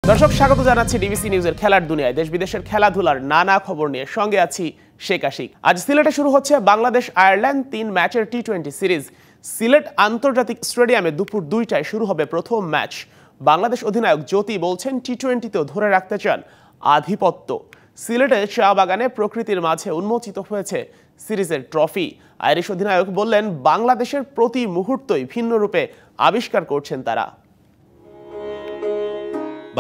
দর্শক স্বাগত জানাচ্ছি ডিবিসি নিউজের খেলার দুনিয়ায়। দেশ বিদেশের খেলাধুলার নানা খবর নিয়ে সঙ্গে আছি শেখ আশিক। আজ সিলেটে শুরু হচ্ছে বাংলাদেশ আয়ারল্যান্ড 3 ম্যাচের টি-20 সিরিজ। সিলেট আন্তর্জাতিক স্টেডিয়ামে দুপুর 2টায় শুরু হবে প্রথম ম্যাচ। বাংলাদেশ অধিনায়ক জ্যোতি বলছেন টি-20তেও ধরে রাখতে চান আধিপত্য। সিলেটে চা বাগানে প্রকৃতির মাঝে উন্মোচিত হয়েছে সিরিজের ট্রফি। আইরিশ অধিনায়ক বললেন, বাংলাদেশের প্রতি মুহূর্তই ভিন্ন রূপে আবিষ্কার করছেন তারা।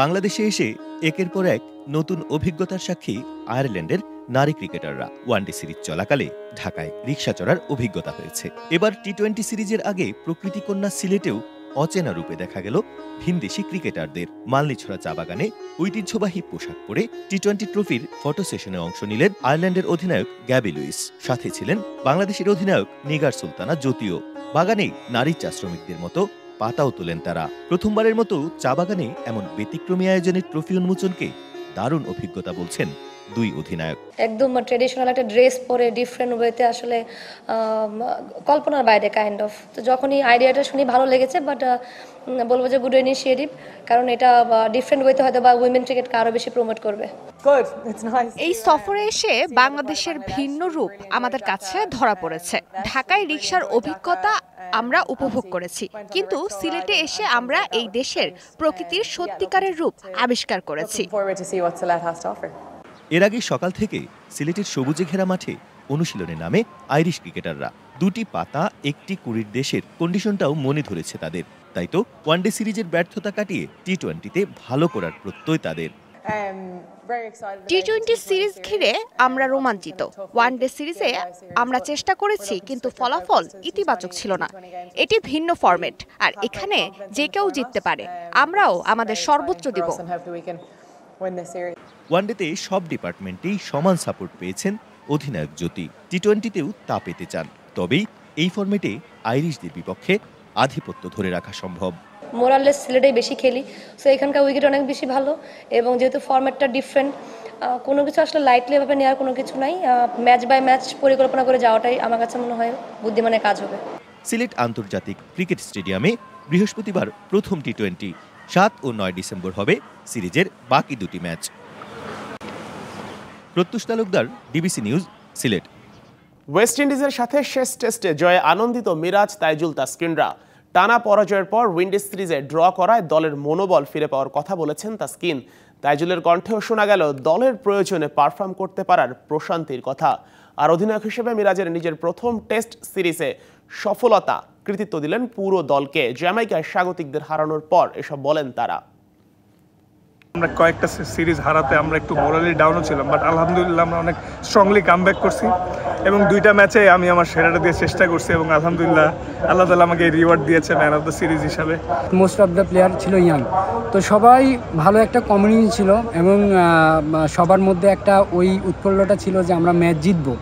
বাংলাদেশে এসে একের পর এক নতুন অভিজ্ঞতার সাক্ষী আয়ারল্যান্ডের নারী ক্রিকেটাররা। ওয়ানডে সিরিজ চলাকালে ঢাকায় রিকশা চড়ার অভিজ্ঞতা হয়েছে। এবার টি-20 সিরিজের আগে প্রকৃতিকন্যা সিলেটেও অচেনা রূপে দেখা গেল ভিনদেশি ক্রিকেটারদের। মালনীছড়া চা বাগানে ঐতিহ্যবাহী পোশাক পরে টি-20 ট্রফির ফটো সেশনে অংশ নিলেন আয়ারল্যান্ডের অধিনায়ক গ্যাবি লুইস। সাথে ছিলেন বাংলাদেশের অধিনায়ক নিগার সুলতানা জ্যোতিও। বাগানে নারী চা শ্রমিকদের মতো পাতাও তোলেন তারা। প্রথমবারের মতো চা বাগানে এমন ব্যতিক্রমী আয়োজনের ট্রফি উন্মোচনকে দারুণ অভিজ্ঞতা বলছেন দুই অধিনায়ক। একদম ট্রেডিশনাল একটা ড্রেস পরে ডিফারেন্ট ওয়েতে আসলে কল্পনার বাইরে কাইন্ড অফ। তো যখনই আইডিয়াটা শুনি ভালো লেগেছে, বাট বলবো যে গুড ইনিশিয়েটিভ, কারণ এটা ডিফারেন্ট ওয়েতে হয়তো বা উইমেন ক্রিকেটকে আরো বেশি প্রমোট করবে। এই সফরে এসে বাংলাদেশের ভিন্ন রূপ আমাদের কাছে ধরা পড়েছে। ঢাকায় রিকশার অভিজ্ঞতা আমরা উপভোগ করেছি, কিন্তু সিলেটে এসে আমরা এই দেশের প্রকৃতির সত্যিকারের রূপ আবিষ্কার করেছি। এর আগে সকাল থেকে সিলেটের সবুজে ঘেরা মাঠে অনুশীলনে নামে আইরিশ ক্রিকেটাররা। দুটি পাতা একটি কুড়ির দেশের কন্ডিশনটাও মনে ধরেছে তাদের। তাই তো ওয়ানডে সিরিজের ব্যর্থতা কাটিয়ে টি-20তে ভালো করার প্রত্যয় তাদের। টি-20 সিরিজ ঘিরে আমরা রোমাঞ্চিত। ওয়ানডে সিরিজে আমরা চেষ্টা করেছি, কিন্তু ফলাফল ইতিবাচক ছিল না। এটি ভিন্ন ফরম্যাট, আর এখানে যে কেউ জিততে পারে। আমরাও আমাদের সর্বোচ্চ দিব। ওয়ানডেতে সব ডিপার্টমেন্টেই সমান সাপোর্ট পেয়েছেন অধিনায়ক জ্যোতি। টি-20তেও তা পেতে চান, তবেই এই ফরম্যাটে আইরিশদের বিপক্ষে আধিপত্য ধরে রাখা সম্ভব। মোরালেস সিলেটেই বেশি খেলি, সো এখানকার উইকেট অনেক বেশি ভালো, এবং যেহেতু ফরম্যাটটা ডিফারেন্ট, কোনো কিছু আসলে লাইটলি ভাবে নেওয়ার কোনো কিছু নাই। ম্যাচ বাই ম্যাচ পরিকল্পনা করে যাওয়াটাই আমার কাছে মনে হয় বুদ্ধিমানের কাজ হবে। সিলেট আন্তর্জাতিক ক্রিকেট স্টেডিয়ামে বৃহস্পতিবার প্রথম টি-20, 7 ও 9 ডিসেম্বর হবে সিরিজের বাকি দুটি ম্যাচ। প্রত্যুষ Talukdar, DBC news, Sylhet. West ইন্ডিজের সাথে শেষ টেস্টে জয়ে আনন্দিত মিরাজ, তাইজুল, তাসকিনরা। টানা পরাজয়ের পর উইন্ডিজ সিরিজে ড্র করায় দলের মনোবল ফিরে পাওয়ার কথা বলেছেন তাসকিন। তাইজুলের কণ্ঠেও শোনা গেল দলের প্রয়োজনে পারফর্ম করতে পারার প্রশান্তির কথা। আর অধিনায়ক হিসেবে মিরাজের নিজের প্রথম টেস্ট সিরিজে সফলতা কৃতিত্ব দিলেন পুরো দলকে। জ্যামাইকায় স্বাগতিকদের হারানোর পর এসব বলেন তারা। আমরা কয়েকটা সিরিজ হারাতে আমরা একটু মোরালি ডাউনও ছিলাম, বাট আলহামদুলিল্লাহ আমরা অনেক স্ট্রংলি কামব্যাক করছি, এবং দুইটা ম্যাচে আমি আমার সেরাটা দিয়ে চেষ্টা করছি, এবং আলহামদুলিল্লাহ আল্লাহ তাআলা আমাকে রিওয়ার্ড দিয়েছে ম্যান অফ দ্য সিরিজ হিসাবে। মোস্ট অফ দ্য প্লেয়ার ছিল ইয়াং, তো সবাই ভালো একটা কমিউনিটি ছিল, এবং সবার মধ্যে একটা ওই উৎফুল্লতা ছিল যে আমরা ম্যাচ জিতবো,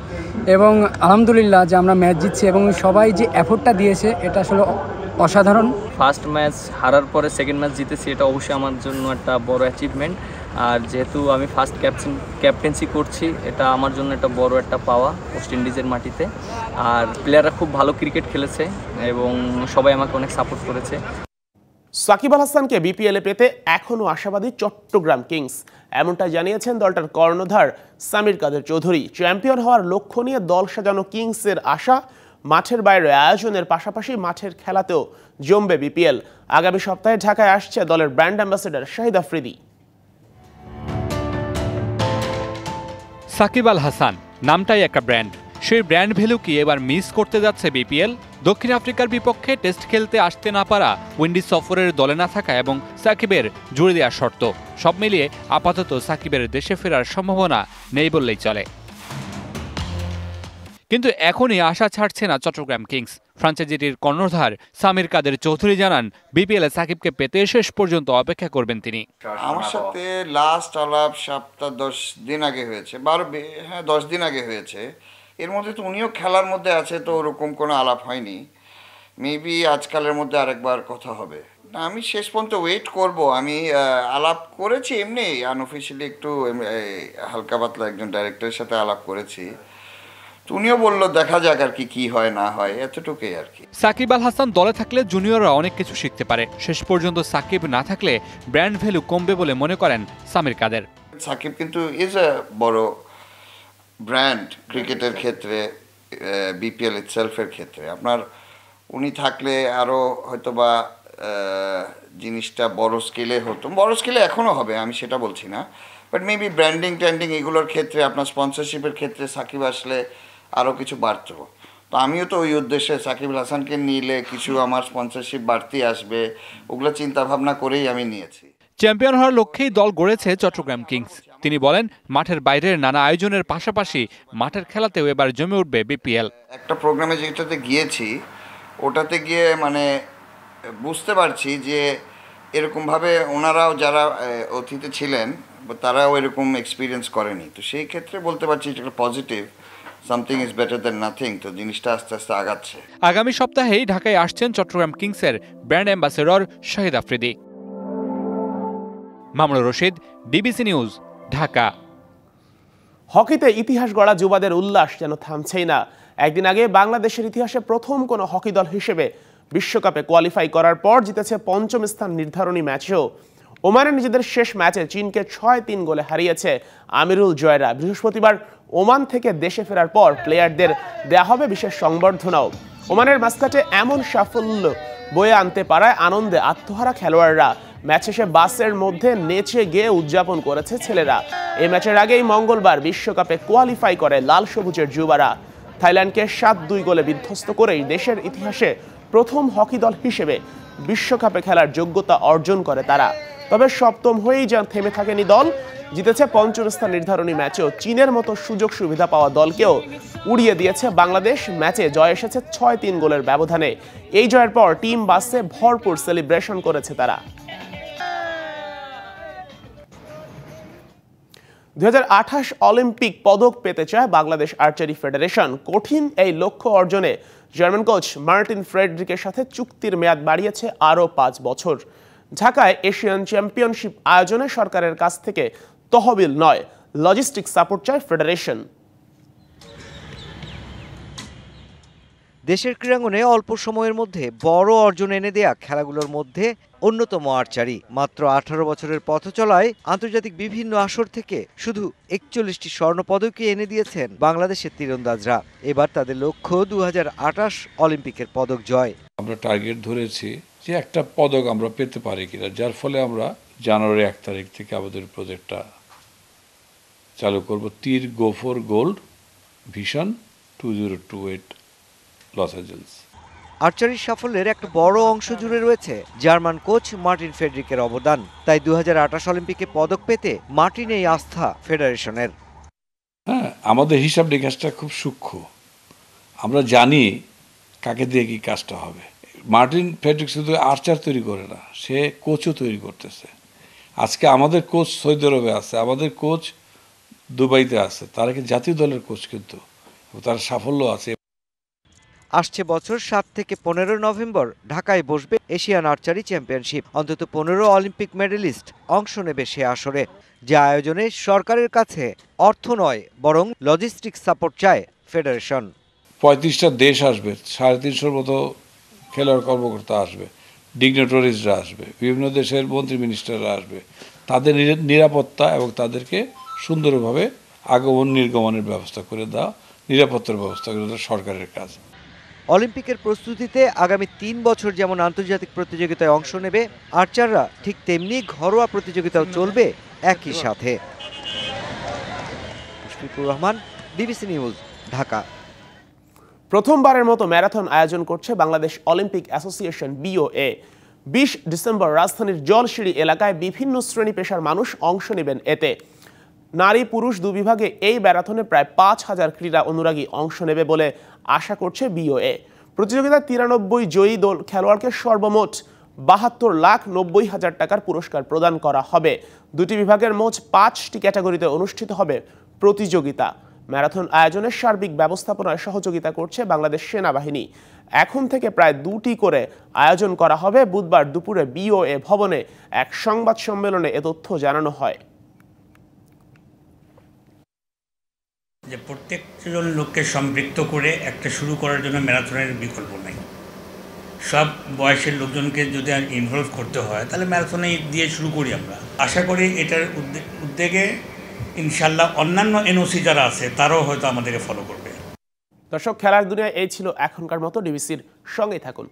এবং আলহামদুলিল্লাহ যে আমরা ম্যাচ জিতছি, এবং সবাই যে এফোর্টটা দিয়েছে এটা আসলে অসাধারণ। ফার্স্ট ম্যাচ হারার পরে সেকেন্ড ম্যাচ জিতেছি, এটা অবশ্যই আমার জন্য একটা বড় অ্যাচিভমেন্ট। আর যেহেতু আমি ফার্স্ট ক্যাপ্টেন্সি করছি, এটা আমার জন্য একটা বড় একটা পাওয়া ওয়েস্ট ইন্ডিজের মাটিতে। আর প্লেয়াররা খুব ভালো ক্রিকেট খেলেছে, এবং সবাই আমাকে অনেক সাপোর্ট করেছে। সাকিব আল হাসানকে বিপিএলে পেতে এখনও আশাবাদী চট্টগ্রাম কিংস, এমনটাই জানিয়েছেন দলটার কর্ণধার সামির কাদের চৌধুরী। চ্যাম্পিয়ন হওয়ার লক্ষ্য নিয়ে দল সাজানো কিংসের আশা, মাঠের বাইরে আয়োজনের পাশাপাশি মাঠের খেলাতেও জমবে বিপিএল। আগামী সপ্তাহে ঢাকায় আসছে দলের ব্র্যান্ড অ্যাম্বাসেডর শাহিদ আফ্রিদি। সাকিব আল হাসান নামটাই একটা ব্র্যান্ড। সেই ব্র্যান্ড ভ্যালু কি এবার মিস করতে যাচ্ছে বিপিএল? দক্ষিণ আফ্রিকার বিপক্ষে টেস্ট খেলতে আসতে না পারা, উইন্ডিজ সফরের দলে না থাকা এবং সাকিবের জুড়ে দেওয়ার শর্ত, সব মিলিয়ে আপাতত সাকিবের দেশে ফেরার সম্ভাবনা নেই বললেই চলে। কিন্তু এখনই আশা ছাড়ছে না চট্টগ্রাম কিংস। ফ্র্যাঞ্চাইজিটির কর্ণধার সামির কাদের চৌধুরী জানান, বিপিএলে সাকিবকে পেতে শেষ পর্যন্ত অপেক্ষা করবেন তিনি। আমার সাথে লাস্ট আলাপ সপ্তাহ 10 দিন আগে হয়েছে, 10 দিন আগে হয়েছে। এর মধ্যে তো উনিও খেলার মধ্যে আছে, তো ওরকম কোনো আলাপ হয়নি। মেবি আজকালের মধ্যে আরেকবার কথা হবে। না, আমি শেষ পর্যন্ত ওয়েট করব। আমি আলাপ করেছি এমনি আনঅফিশিয়ালি, একটু হালকা পাতলা একজন ডাইরেক্টরের সাথে আলাপ করেছি। তো উনিও বললো দেখা যাক আর কি হয় না হয়, এতটুকুই আর কি। সাকিব আল হাসান দলে থাকলে জুনিয়ররা অনেক কিছু শিখতে পারে। শেষ পর্যন্ত সাকিব না থাকলে ব্র্যান্ড ভ্যালু কমবে বলে মনে করেন সামির কাদের। সাকিব কিন্তু ইজ এ বড় ব্র্যান্ড ক্রিকেটের ক্ষেত্রে, বিপিএল ইটসেলফের ক্ষেত্রে। আপনার উনি থাকলে আরও হয়তোবা জিনিসটা বড় স্কেলে হতো, বড় স্কেলে এখনও হবে, আমি সেটা বলছি না, বাট মেবি ব্র্যান্ডিং ট্যান্ডিং এগুলোর ক্ষেত্রে, আপনার স্পন্সরশিপের ক্ষেত্রে সাকিব আসলে আরও কিছু বাড়তো। তো আমিও তো ওই উদ্দেশ্যে সাকিব আল হাসানকে নিলে কিছু আমার স্পন্সরশিপ বাড়তি আসবে, ওগুলো চিন্তা ভাবনা করেই আমি নিয়েছি। চ্যাম্পিয়ন হওয়ার লক্ষ্যেই দল গড়েছে চট্টগ্রাম কিংস। তিনি বলেন, মাঠের বাইরের নানা আয়োজনের পাশাপাশি মাঠের খেলাতেও এবার জমে উঠবে বিপিএল। একটা প্রোগ্রামে যেটাতে গিয়েছি, ওটাতে গিয়ে মানে বুঝতে পারছি যে এরকমভাবে ওনারাও যারা অতিথি ছিলেন তারাও এরকম এক্সপিরিয়েন্স করেনি। তো সেই ক্ষেত্রে বলতে পারছি এটা positive, something is better than nothing. তো জিনিসটা আস্তে আস্তে আগাচ্ছে। আগামী সপ্তাহেই ঢাকায় আসছেন চট্টগ্রাম কিংসের brand ambassador Shahid Afridi. Mamunur Rashid, DBC news, Dhaka. হকিতে ইতিহাস গড়া যুবাদের উল্লাস যেন থামছেই না। একদিন আগে বাংলাদেশের ইতিহাসে প্রথম কোনো হকি দল হিসেবে বিশ্বকাপে কোয়ালিফাই করার পর জিতেছে পঞ্চম স্থান নির্ধারণী ম্যাচেও। ওমানে নিজেদের শেষ ম্যাচে চীনকে 6-3 গোলে হারিয়েছে আমিরুল জয়রা। বৃহস্পতিবার ওমান থেকে দেশে ফেরার পর প্লেয়ারদের দেয়া হবে বিশেষ সংবর্ধনাও। ওমানের মাস্কাটে এমন সাফল্য বয়ে আনতে পারায় আনন্দে আত্মহারা খেলোয়াড়রা। ম্যাচ শেষে বাসের মধ্যে নেচে গেয়ে উদযাপন করেছে ছেলেরা। এই ম্যাচের আগেই মঙ্গলবার বিশ্বকাপে কোয়ালিফাই করে লাল সবুজের যুবারা। থাইল্যান্ডকে 7-2 গোলে বিধ্বস্ত করেই দেশের ইতিহাসে প্রথম হকি দল হিসেবে বিশ্বকাপে খেলার যোগ্যতা অর্জন করে তারা। তবে সপ্তম হয়েই যা থেমে থাকেনি দল, জিতেছে পঞ্চম স্থান নির্ধারণী ম্যাচেও। চীনের মতো সুযোগ সুবিধা পাওয়া দলকেও উড়িয়ে দিয়েছে বাংলাদেশ। ম্যাচে জয় এসেছে 6-3 গোলের ব্যবধানে। এই জয়ের পর টিম বাসে ভরপুর সেলিব্রেশন করেছে তারা। 2028 অলিম্পিক পদক পেতে চায় বাংলাদেশ আর্চারি ফেডারেশন। কঠিন এই লক্ষ্য অর্জনে জার্মান কোচ মার্টিন ফ্রেডরিকের সাথে চুক্তির মেয়াদ বাড়িয়েছে আরও 5 বছর। ঢাকায় এশিয়ান চ্যাম্পিয়নশিপ আয়োজনে সরকারের কাছ থেকে তহবিল নয়, লজিস্টিক সাপোর্ট চায় ফেডারেশন। দেশের ক্রীড়াঙ্গনে অল্প সময়ের মধ্যে বড় অর্জন এনে দেয়া খেলাগুলোর মধ্যে অন্যতম আর্চারি। মাত্র 18 বছরের পথ চলায় আন্তর্জাতিক বিভিন্ন আসর থেকে শুধু 41টি স্বর্ণপদকই এনে দিয়েছেন বাংলাদেশের তীরন্দাজরা। এবার তাদের লক্ষ্য 2028 অলিম্পিকের পদক জয়। আমরা টার্গেট ধরেছি যে একটা পদক আমরা পেতে পারি কিনা, যার ফলে আমরা জানুয়ারি 1 তারিখ থেকে আমাদের প্রজেক্টটা চালু করব। তীর go for gold vision 2028 Los Angeles. আর্চারির সাফল্যের একটা বড় অংশ জুড়ে রয়েছে জার্মান কোচ মার্টিন ফ্রেডরিকের অবদান। তাই 2028 অলিম্পিকে পদক পেতে মার্টিনেই আস্থা ফেডারেশনের। হ্যাঁ, আমাদের হিসাব নিকাশটা খুব সূক্ষ্ম, আমরা জানি কাকে দিয়ে কি কাজটা হবে। মার্টিন ফ্রেডরিক শুধু আর্চার তৈরি করে না, সে কোচও তৈরি করতেছে। আজকে আমাদের কোচ সৌদি আরবে আছে, আমাদের কোচ দুবাইতে আছে, তারা কি জাতীয় দলের কোচ, কিন্তু তার সাফল্য আছে। আসছে বছর 7 থেকে 15 নভেম্বর ঢাকায় বসবে এশিয়ান আর্চারি চ্যাম্পিয়নশিপ। অন্তত 15 অলিম্পিক মেডেলিস্ট অংশ নেবে সে আসরে, যা আয়োজনে সরকারের কাছে অর্থ নয় বরং লজিস্টিক সাপোর্ট চায় ফেডারেশন। 35টা দেশ আসবে, 350 মতো খেলোয়াড় কর্মকর্তা আসবে, ডিগনেটরিজরা আসবে, বিভিন্ন দেশের মন্ত্রী মিনিস্টাররা আসবে। তাদের নিরাপত্তা এবং তাদেরকে সুন্দরভাবে আগমন নির্গমনের ব্যবস্থা করে দেওয়া, নিরাপত্তার ব্যবস্থা করে দেওয়া সরকারের কাজ। অলিম্পিকের প্রস্তুতিতে আগামী 3 বছর যেমন আন্তর্জাতিক প্রতিযোগিতায় অংশ নেবে আর্চাররা, ঠিক তেমনি ঘরোয়া প্রতিযোগিতাও চলবে একই সাথে। Mushfiqur Rahman, DBC news, Dhaka. প্রথমবারের মতো ম্যারাথন আয়োজন করছে Bangladesh Olympic association BOA। 20 December রাজধানীর জলসিঁড়ি এলাকায় বিভিন্ন শ্রেণী পেশার মানুষ অংশ নেবেন এতে। নারী পুরুষ দুবিভাগে এই ম্যারাথনে প্রায় 5000 ক্রীড়া অনুরাগী অংশ নেবে বলে আশা করছে BOA। প্রতিযোগিতায় 93 জয়ী দল খেলোয়াড়কে সর্বমোট 72,90,000 টাকার পুরস্কার প্রদান করা হবে। দুটি বিভাগের মোট 5টি ক্যাটাগরিতে অনুষ্ঠিত হবে প্রতিযোগিতা। ম্যারাথন আয়োজনের সার্বিক ব্যবস্থাপনায় সহযোগিতা করছে বাংলাদেশ সেনাবাহিনী। এখন থেকে প্রায় 2টি করে আয়োজন করা হবে। বুধবার দুপুরে BOA ভবনে এক সংবাদ সম্মেলনে এ তথ্য জানানো হয়। যে প্রত্যেকজন লোককে সম্পৃক্ত করে একটা শুরু করার জন্য ম্যারাথনের বিকল্প নেই। সব বয়সের লোকজনকে যদি ইনভলভ করতে হয় তাহলে ম্যারাথনে দিয়ে শুরু করি আমরা। আশা করি এটার উদ্যোগে ইনশাল্লাহ অন্যান্য এনওসি যারা আছে তারাও হয়তো আমাদেরকে ফলো করবে। দর্শক, খেলার দুনিয়ায় এই ছিল এখনকার মতো। ডিবিসির সঙ্গেই থাকুন।